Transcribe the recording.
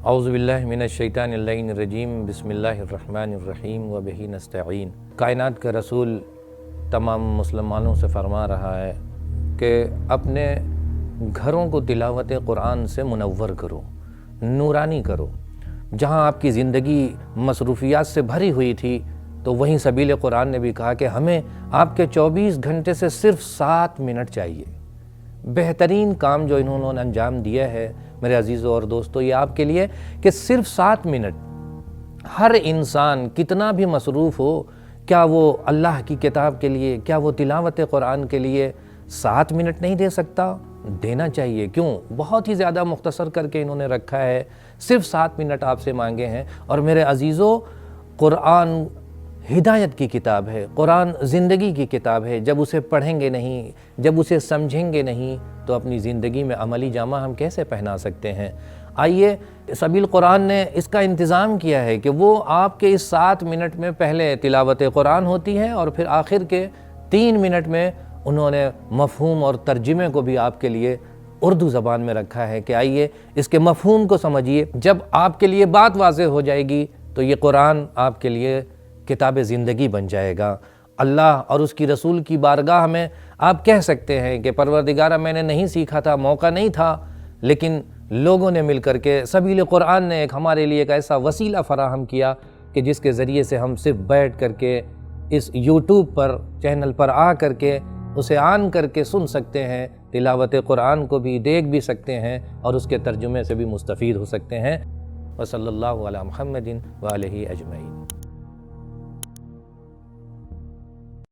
اعوذ باللہ من الشیطان اللعین الرجیم بسم اللہ الرحمن الرحیم وبہ نستعین۔ کائنات کا رسول تمام مسلمانوں سے فرما رہا ہے کہ اپنے گھروں کو تلاوت قرآن سے منور کرو، نورانی کرو۔ جہاں آپ کی زندگی مصروفیات سے بھری ہوئی تھی تو وہیں سبیل قرآن نے بھی کہا کہ ہمیں آپ کے 24 گھنٹے سے صرف 7 منٹ چاہیے۔ بہترین کام جو انہوں نے انجام دیا ہے میرے عزیزوں اور دوستو، یہ آپ کے لیے کہ صرف 7 منٹ۔ ہر انسان کتنا بھی مصروف ہو، کیا وہ اللہ کی کتاب کے لیے، کیا وہ تلاوت قرآن کے لیے 7 منٹ نہیں دے سکتا؟ دینا چاہیے۔ کیوں؟ بہت ہی زیادہ مختصر کر کے انہوں نے رکھا ہے، صرف 7 منٹ آپ سے مانگے ہیں۔ اور میرے عزیزوں، قرآن ہدایت کی کتاب ہے، قرآن زندگی کی کتاب ہے۔ جب اسے پڑھیں گے نہیں، جب اسے سمجھیں گے نہیں تو اپنی زندگی میں عملی جامہ ہم کیسے پہنا سکتے ہیں؟ آئیے، سبیل قرآن نے اس کا انتظام کیا ہے کہ وہ آپ کے اس 7 منٹ میں پہلے تلاوت قرآن ہوتی ہے اور پھر آخر کے 3 منٹ میں انہوں نے مفہوم اور ترجمے کو بھی آپ کے لیے اردو زبان میں رکھا ہے کہ آئیے اس کے مفہوم کو سمجھیے۔ جب آپ کے لیے بات واضح ہو جائے گی تو یہ قرآن آپ کے لیے کتاب زندگی بن جائے گا۔ اللہ اور اس کی رسول کی بارگاہ میں آپ کہہ سکتے ہیں کہ پروردگارہ، میں نے نہیں سیکھا تھا، موقع نہیں تھا، لیکن لوگوں نے مل کر کے سبیل قرآن نے ہمارے لیے ایک ایسا وسیلہ فراہم کیا کہ جس کے ذریعے سے ہم صرف بیٹھ کر کے اس یوٹیوب پر چینل پر آ کر کے اسے آن کر کے سن سکتے ہیں، تلاوت قرآن کو بھی دیکھ بھی سکتے ہیں اور اس کے ترجمے سے بھی مستفید ہو سکتے ہیں۔ وصلی اللہ علی محمد وآلہ اجمعین۔